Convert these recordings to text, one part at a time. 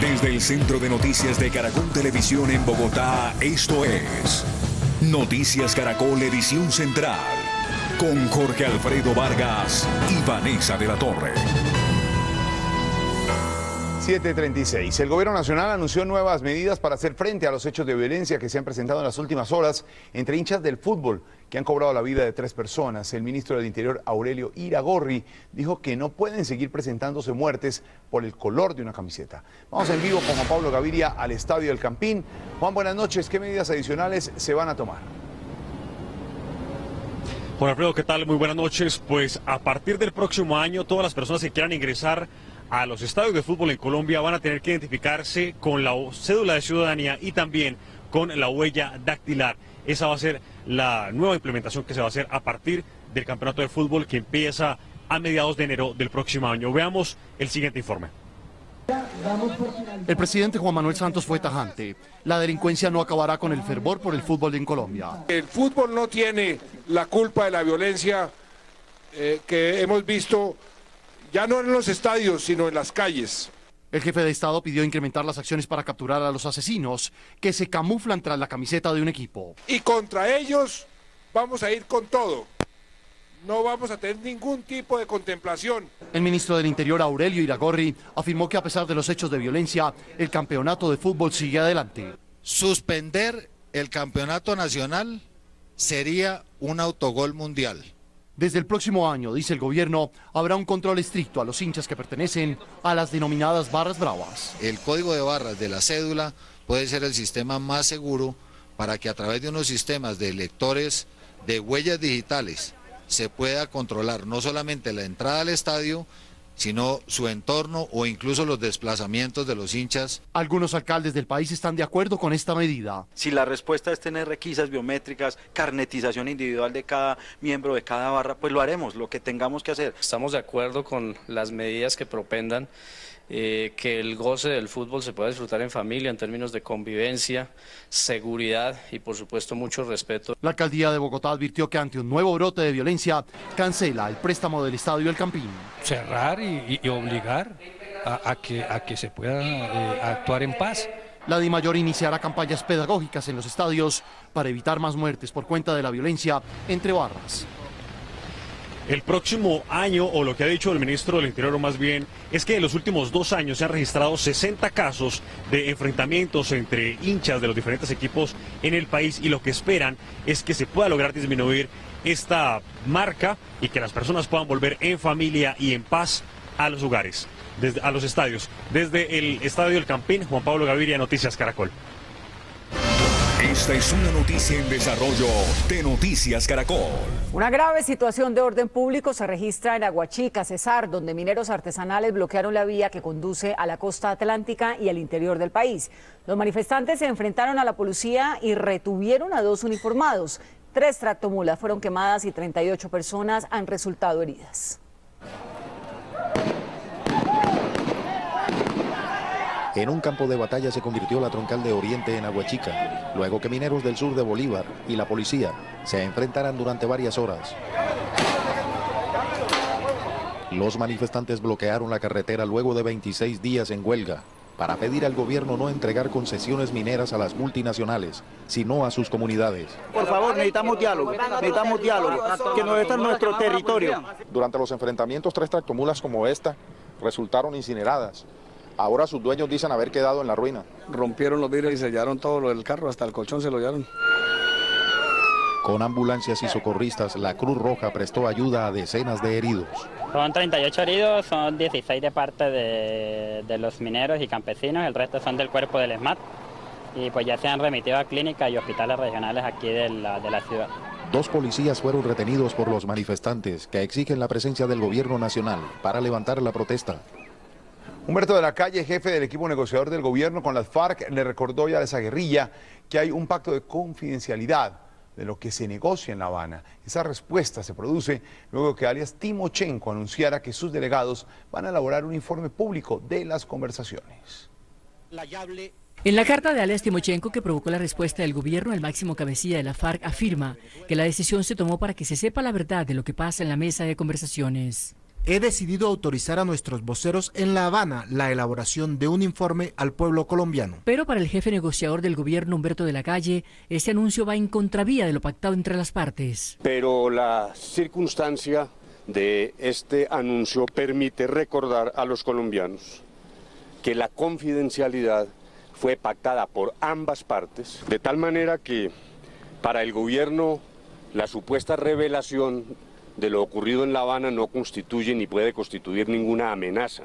Desde el Centro de Noticias de Caracol Televisión en Bogotá, esto es Noticias Caracol Edición Central, con Jorge Alfredo Vargas y Vanessa de la Torre. 7:36. El Gobierno Nacional anunció nuevas medidas para hacer frente a los hechos de violencia que se han presentado en las últimas horas entre hinchas del fútbol que han cobrado la vida de 3 personas. El ministro del Interior, Aurelio Iragorri, dijo que no pueden seguir presentándose muertes por el color de una camiseta. Vamos en vivo con Juan Pablo Gaviria al Estadio del Campín. Juan, buenas noches. ¿Qué medidas adicionales se van a tomar? Juan Alfredo, ¿qué tal? Muy buenas noches. Pues a partir del próximo año, todas las personas que quieran ingresar a los estadios de fútbol en Colombia van a tener que identificarse con la cédula de ciudadanía y también con la huella dactilar. Esa va a ser la nueva implementación que se va a hacer a partir del campeonato de fútbol que empieza a mediados de enero del próximo año. Veamos el siguiente informe. El presidente Juan Manuel Santos fue tajante. La delincuencia no acabará con el fervor por el fútbol en Colombia. El fútbol no tiene la culpa de la violencia que hemos visto, ya no en los estadios, sino en las calles. El jefe de Estado pidió incrementar las acciones para capturar a los asesinos que se camuflan tras la camiseta de un equipo. Y contra ellos vamos a ir con todo. No vamos a tener ningún tipo de contemplación. El ministro del Interior, Aurelio Iragorri, afirmó que a pesar de los hechos de violencia, el campeonato de fútbol sigue adelante. Suspender el campeonato nacional sería un autogol mundial. Desde el próximo año, dice el gobierno, habrá un control estricto a los hinchas que pertenecen a las denominadas barras bravas. El código de barras de la cédula puede ser el sistema más seguro para que a través de unos sistemas de lectores de huellas digitales se pueda controlar no solamente la entrada al estadio, sino su entorno o incluso los desplazamientos de los hinchas. Algunos alcaldes del país están de acuerdo con esta medida. Si la respuesta es tener requisas biométricas, carnetización individual de cada miembro de cada barra, pues lo haremos, lo que tengamos que hacer. Estamos de acuerdo con las medidas que propendan que el goce del fútbol se pueda disfrutar en familia en términos de convivencia, seguridad y por supuesto mucho respeto. La alcaldía de Bogotá advirtió que ante un nuevo brote de violencia cancela el préstamo del Estadio El Campín. Cerrar y obligar a que se pueda actuar en paz. La DIMAYOR iniciará campañas pedagógicas en los estadios para evitar más muertes por cuenta de la violencia entre barras. El próximo año, o lo que ha dicho el ministro del Interior más bien, es que en los últimos 2 años se han registrado 60 casos de enfrentamientos entre hinchas de los diferentes equipos en el país y lo que esperan es que se pueda lograr disminuir esta marca y que las personas puedan volver en familia y en paz a los lugares, a los estadios. Desde el Estadio El Campín, Juan Pablo Gaviria, Noticias Caracol. Esta es una noticia en desarrollo de Noticias Caracol. Una grave situación de orden público se registra en Aguachica, Cesar, donde mineros artesanales bloquearon la vía que conduce a la costa atlántica y al interior del país. Los manifestantes se enfrentaron a la policía y retuvieron a 2 uniformados. 3 tractomulas fueron quemadas y 38 personas han resultado heridas. En un campo de batalla se convirtió la troncal de Oriente en Aguachica, luego que mineros del sur de Bolívar y la policía se enfrentaran durante varias horas. Los manifestantes bloquearon la carretera luego de 26 días en huelga para pedir al gobierno no entregar concesiones mineras a las multinacionales, sino a sus comunidades. Por favor, necesitamos diálogo, que no está en nuestro territorio. Durante los enfrentamientos, 3 tractomulas como esta resultaron incineradas. Ahora sus dueños dicen haber quedado en la ruina. Rompieron los vidrios y sellaron todo lo del carro, hasta el colchón se lo llevaron. Con ambulancias y socorristas, la Cruz Roja prestó ayuda a decenas de heridos. Son 38 heridos, son 16 de parte de los mineros y campesinos, el resto son del cuerpo del ESMAD. Y pues ya se han remitido a clínicas y hospitales regionales aquí de la ciudad. 2 policías fueron retenidos por los manifestantes que exigen la presencia del gobierno nacional para levantar la protesta. Humberto de la Calle, jefe del equipo negociador del gobierno con las FARC, le recordó ya a esa guerrilla que hay un pacto de confidencialidad de lo que se negocia en La Habana. Esa respuesta se produce luego que alias Timochenko anunciara que sus delegados van a elaborar un informe público de las conversaciones. En la carta de alias Timochenko que provocó la respuesta del gobierno, el máximo cabecilla de la FARC afirma que la decisión se tomó para que se sepa la verdad de lo que pasa en la mesa de conversaciones. he decidido autorizar a nuestros voceros en La Habana la elaboración de un informe al pueblo colombiano. Pero para el jefe negociador del gobierno, Humberto de la Calle, este anuncio va en contravía de lo pactado entre las partes. Pero la circunstancia de este anuncio permite recordar a los colombianos que la confidencialidad fue pactada por ambas partes, de tal manera que para el gobierno la supuesta revelación de lo ocurrido en La Habana no constituye ni puede constituir ninguna amenaza.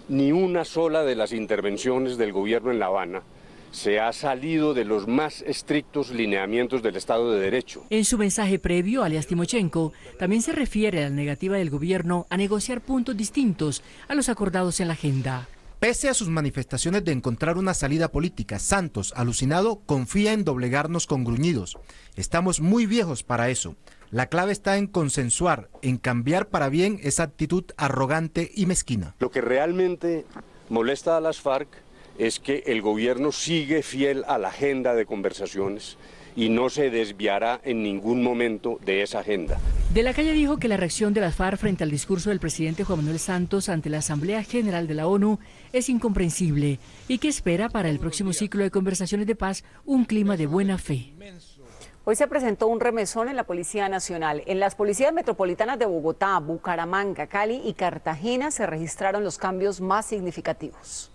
Ni una sola de las intervenciones del gobierno en La Habana se ha salido de los más estrictos lineamientos del Estado de Derecho. En su mensaje previo, alias Timochenko también se refiere a la negativa del gobierno a negociar puntos distintos a los acordados en la agenda. Pese a sus manifestaciones de encontrar una salida política, Santos, alucinado, confía en doblegarnos con gruñidos. Estamos muy viejos para eso. La clave está en consensuar, en cambiar para bien esa actitud arrogante y mezquina. Lo que realmente molesta a las FARC es que el gobierno sigue fiel a la agenda de conversaciones y no se desviará en ningún momento de esa agenda. De la Calle dijo que la reacción de las FARC frente al discurso del presidente Juan Manuel Santos ante la Asamblea General de la ONU es incomprensible y que espera para el próximo ciclo de conversaciones de paz un clima de buena fe. Hoy se presentó un remesón en la Policía Nacional. En las policías metropolitanas de Bogotá, Bucaramanga, Cali y Cartagena se registraron los cambios más significativos.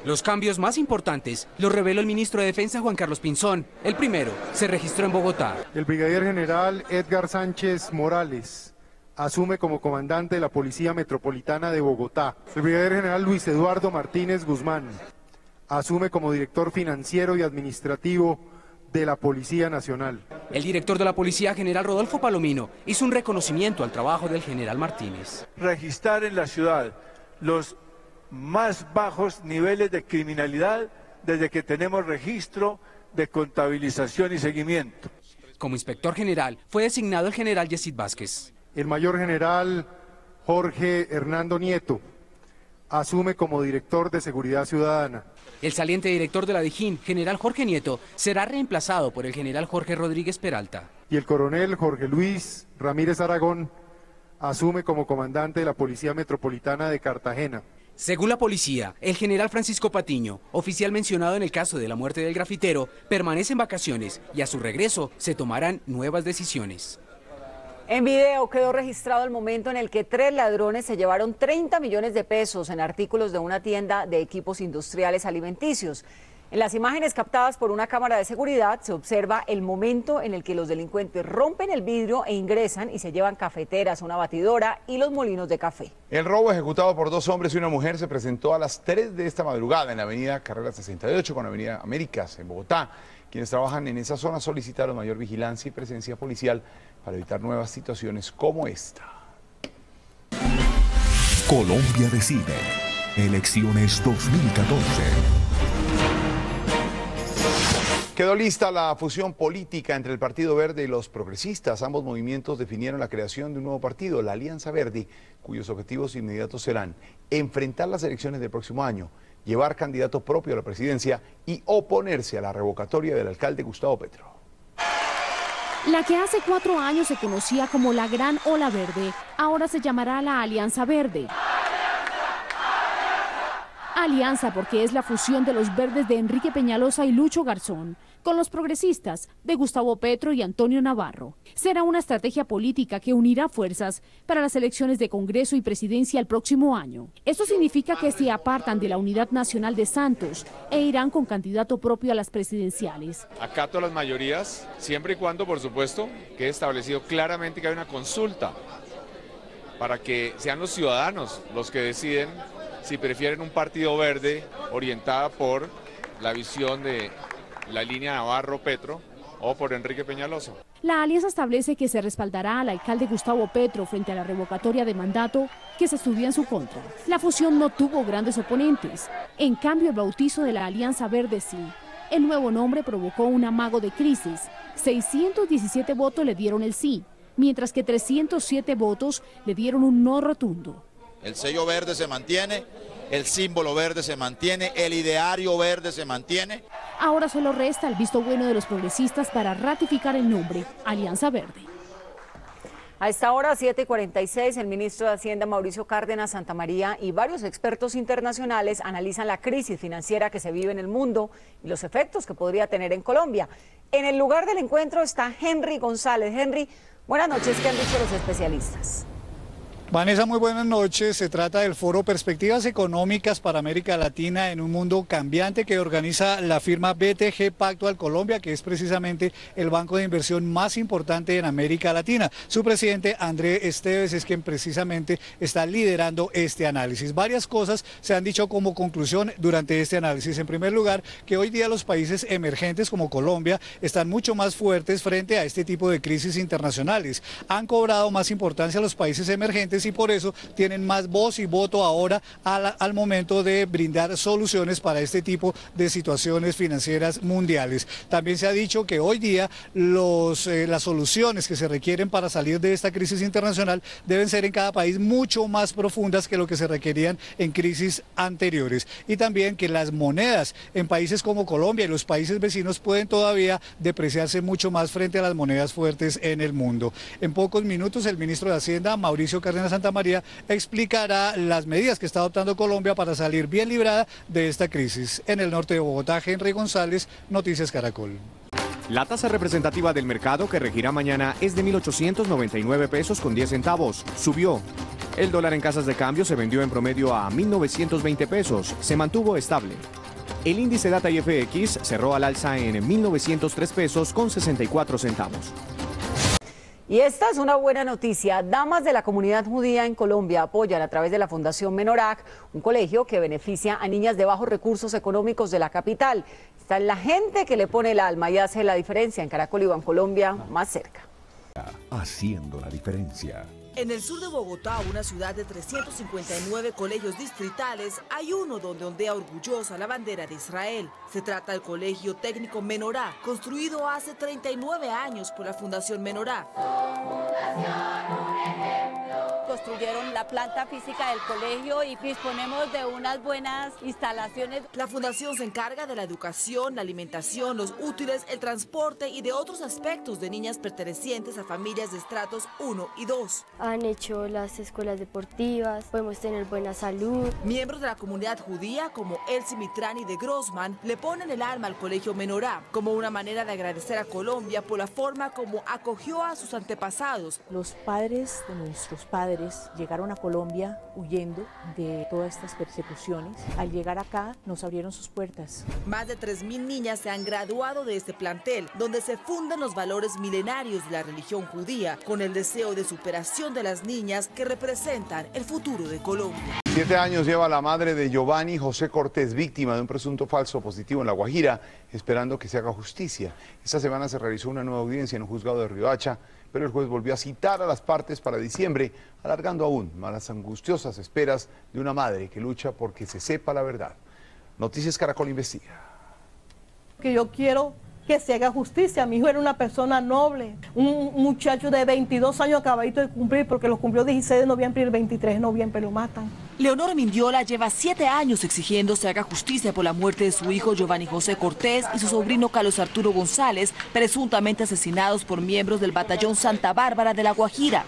Los cambios más importantes los reveló el ministro de Defensa Juan Carlos Pinzón. El primero se registró en Bogotá. El brigadier general Edgar Sánchez Morales asume como comandante de la Policía Metropolitana de Bogotá. El brigadier general Luis Eduardo Martínez Guzmán asume como director financiero y administrativo de la Policía Nacional. El director de la Policía, general Rodolfo Palomino, hizo un reconocimiento al trabajo del general Martínez. Registrar en la ciudad los más bajos niveles de criminalidad desde que tenemos registro de contabilización y seguimiento. Como inspector general fue designado el general Yesid Vázquez. El mayor general Jorge Hernando Nieto asume como director de Seguridad Ciudadana. El saliente director de la Dijín, general Jorge Nieto, será reemplazado por el general Jorge Rodríguez Peralta. Y el coronel Jorge Luis Ramírez Aragón asume como comandante de la Policía Metropolitana de Cartagena. Según la policía, el general Francisco Patiño, oficial mencionado en el caso de la muerte del grafitero, permanece en vacaciones y a su regreso se tomarán nuevas decisiones. En video quedó registrado el momento en el que 3 ladrones se llevaron 30 millones de pesos en artículos de una tienda de equipos industriales alimenticios. En las imágenes captadas por una cámara de seguridad se observa el momento en el que los delincuentes rompen el vidrio e ingresan y se llevan cafeteras, una batidora y los molinos de café. El robo ejecutado por 2 hombres y una mujer se presentó a las 3 de esta madrugada en la avenida Carrera 68 con la avenida Américas en Bogotá. Quienes trabajan en esa zona solicitaron mayor vigilancia y presencia policial para evitar nuevas situaciones como esta. Colombia decide. Elecciones 2014. Quedó lista la fusión política entre el Partido Verde y los progresistas. Ambos movimientos definieron la creación de un nuevo partido, la Alianza Verde, cuyos objetivos inmediatos serán enfrentar las elecciones del próximo año, llevar candidato propio a la presidencia y oponerse a la revocatoria del alcalde Gustavo Petro. La que hace 4 años se conocía como la Gran Ola Verde, ahora se llamará la Alianza Verde. Alianza porque es la fusión de los verdes de Enrique Peñalosa y Lucho Garzón con los progresistas de Gustavo Petro y Antonio Navarro. Será una estrategia política que unirá fuerzas para las elecciones de Congreso y Presidencia el próximo año. Esto significa que se apartan de la unidad nacional de Santos e irán con candidato propio a las presidenciales. Acato a las mayorías, siempre y cuando, por supuesto, quede establecido claramente que hay una consulta para que sean los ciudadanos los que deciden si prefieren un partido verde orientada por la visión de la línea Navarro-Petro o por Enrique Peñalosa. La alianza establece que se respaldará al alcalde Gustavo Petro frente a la revocatoria de mandato que se estudia en su contra. La fusión no tuvo grandes oponentes, en cambio el bautizo de la Alianza Verde sí. El nuevo nombre provocó un amago de crisis. 617 votos le dieron el sí, mientras que 307 votos le dieron un no rotundo. El sello verde se mantiene, el símbolo verde se mantiene, el ideario verde se mantiene. Ahora solo resta el visto bueno de los progresistas para ratificar el nombre, Alianza Verde. A esta hora, 7:46, el ministro de Hacienda, Mauricio Cárdenas Santamaría, y varios expertos internacionales analizan la crisis financiera que se vive en el mundo y los efectos que podría tener en Colombia. En el lugar del encuentro está Henry González. Henry, buenas noches. ¿Qué han dicho los especialistas? Vanessa, muy buenas noches. Se trata del foro Perspectivas Económicas para América Latina en un mundo cambiante que organiza la firma BTG Pactual Colombia, que es precisamente el banco de inversión más importante en América Latina. Su presidente, André Esteves, es quien precisamente está liderando este análisis. Varias cosas se han dicho como conclusión durante este análisis. En primer lugar, que hoy día los países emergentes como Colombia están mucho más fuertes frente a este tipo de crisis internacionales. Han cobrado más importancia a los países emergentes y por eso tienen más voz y voto ahora al momento de brindar soluciones para este tipo de situaciones financieras mundiales. También se ha dicho que hoy día las soluciones que se requieren para salir de esta crisis internacional deben ser en cada país mucho más profundas que lo que se requerían en crisis anteriores. Y también que las monedas en países como Colombia y los países vecinos pueden todavía depreciarse mucho más frente a las monedas fuertes en el mundo. En pocos minutos el ministro de Hacienda, Mauricio Cárdenas Santamaría, explicará las medidas que está adoptando Colombia para salir bien librada de esta crisis. En el norte de Bogotá, Henry González, Noticias Caracol. La tasa representativa del mercado que regirá mañana es de 1.899 pesos con 10 centavos. Subió. El dólar en casas de cambio se vendió en promedio a 1.920 pesos. Se mantuvo estable. El índice Data IFX cerró al alza en 1.903 pesos con 64 centavos. Y esta es una buena noticia. Damas de la comunidad judía en Colombia apoyan a través de la Fundación Menorach, un colegio que beneficia a niñas de bajos recursos económicos de la capital. Está en la gente que le pone el alma y hace la diferencia. En Caracol y Bancolombia, más cerca. Haciendo la diferencia. En el sur de Bogotá, una ciudad de 359 colegios distritales, hay uno donde ondea orgullosa la bandera de Israel. Se trata del Colegio Técnico Menorá, construido hace 39 años por la Fundación Menorá. Construyeron la planta física del colegio y disponemos de unas buenas instalaciones. La fundación se encarga de la educación, la alimentación, los útiles, el transporte y de otros aspectos de niñas pertenecientes a familias de estratos 1 y 2. Han hecho las escuelas deportivas, podemos tener buena salud. Miembros de la comunidad judía como Elsie Mitrani de Grossman le ponen el alma al Colegio Menorá como una manera de agradecer a Colombia por la forma como acogió a sus antepasados. Los padres de nuestros padres llegaron a Colombia huyendo de todas estas persecuciones. Al llegar acá nos abrieron sus puertas. Más de 3.000 niñas se han graduado de este plantel, donde se fundan los valores milenarios de la religión judía, con el deseo de superación de las niñas que representan el futuro de Colombia. 7 años lleva la madre de Giovanni José Cortés, víctima de un presunto falso positivo en La Guajira, esperando que se haga justicia. Esta semana se realizó una nueva audiencia en un juzgado de Riohacha, pero el juez volvió a citar a las partes para diciembre, alargando aún más las angustiosas esperas de una madre que lucha porque se sepa la verdad. Noticias Caracol investiga. Que yo quiero que se haga justicia. Mi hijo era una persona noble, un muchacho de 22 años acabadito de cumplir, porque lo cumplió 16 de noviembre y el 23 de noviembre lo matan. Leonor Mindiola lleva 7 años exigiendo se haga justicia por la muerte de su hijo Giovanni José Cortés y su sobrino Carlos Arturo González, presuntamente asesinados por miembros del batallón Santa Bárbara de La Guajira.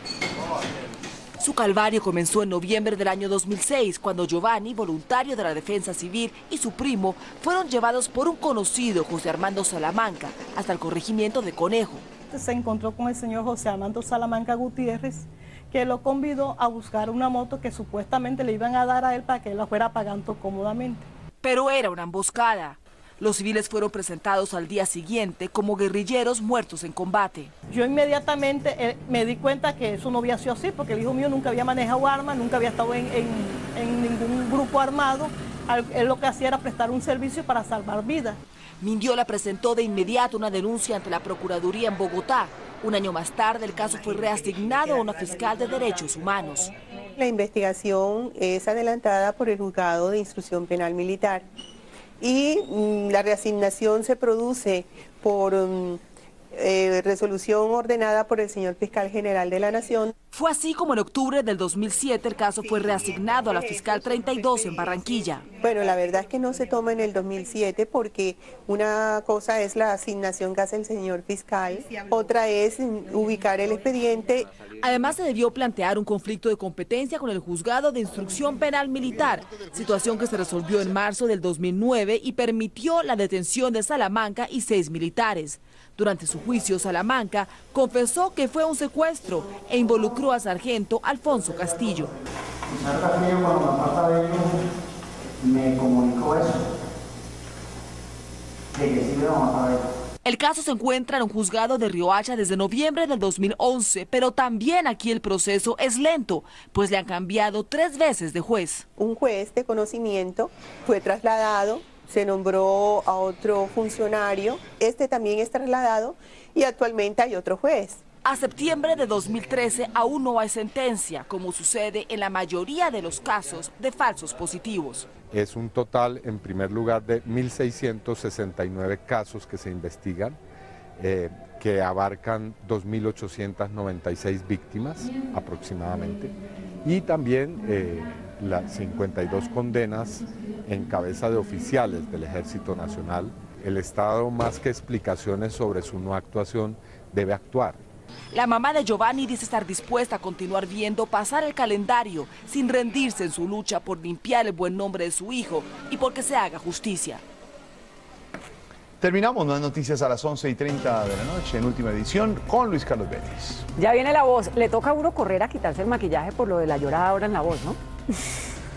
Su calvario comenzó en noviembre del año 2006, cuando Giovanni, voluntario de la Defensa Civil, y su primo fueron llevados por un conocido, José Armando Salamanca, hasta el corregimiento de Conejo. Se encontró con el señor José Armando Salamanca Gutiérrez, que lo convidó a buscar una moto que supuestamente le iban a dar a él para que él la fuera pagando cómodamente. Pero era una emboscada. Los civiles fueron presentados al día siguiente como guerrilleros muertos en combate. Yo inmediatamente me di cuenta que eso no había sido así, porque el hijo mío nunca había manejado armas, nunca había estado en ningún grupo armado. Él lo que hacía era prestar un servicio para salvar vidas. Mindiola presentó de inmediato una denuncia ante la Procuraduría en Bogotá. Un año más tarde, el caso fue reasignado a una fiscal de derechos humanos. La investigación es adelantada por el Juzgado de Instrucción Penal Militar y la reasignación se produce por resolución ordenada por el señor Fiscal General de la Nación. Fue así como en octubre del 2007 el caso fue reasignado a la fiscal 32 en Barranquilla. Bueno, la verdad es que no se toma en el 2007 porque una cosa es la asignación que hace el señor fiscal, otra es ubicar el expediente. Además se debió plantear un conflicto de competencia con el Juzgado de Instrucción Penal Militar, situación que se resolvió en marzo del 2009 y permitió la detención de Salamanca y 6 militares. Durante su juicio, Salamanca confesó que fue un secuestro e involucró a sargento Alfonso Castillo. Me comunicó eso, de que sí me lo mataba a él. El caso se encuentra en un juzgado de Riohacha desde noviembre del 2011, pero también aquí el proceso es lento, pues le han cambiado 3 veces de juez. Un juez de conocimiento fue trasladado, se nombró a otro funcionario, este también es trasladado y actualmente hay otro juez. A septiembre de 2013 aún no hay sentencia, como sucede en la mayoría de los casos de falsos positivos. Es un total, en primer lugar, de 1.669 casos que se investigan, que abarcan 2.896 víctimas aproximadamente, y también las 52 condenas en cabeza de oficiales del Ejército Nacional. El Estado, más que explicaciones sobre su no actuación, debe actuar. La mamá de Giovanni dice estar dispuesta a continuar viendo pasar el calendario sin rendirse en su lucha por limpiar el buen nombre de su hijo y porque se haga justicia. Terminamos las noticias a las 11:30 de la noche en Última Edición con Luis Carlos Vélez. Ya viene la voz. Le toca a uno correr a quitarse el maquillaje por lo de la llorada ahora en la voz, ¿no?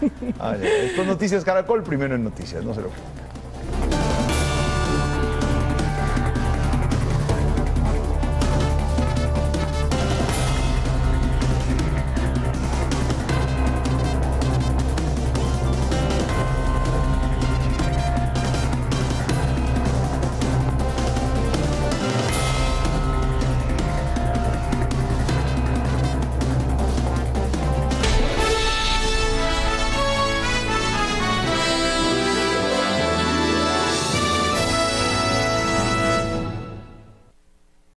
Esto es Noticias Caracol, primero en noticias, no se lo pierdan.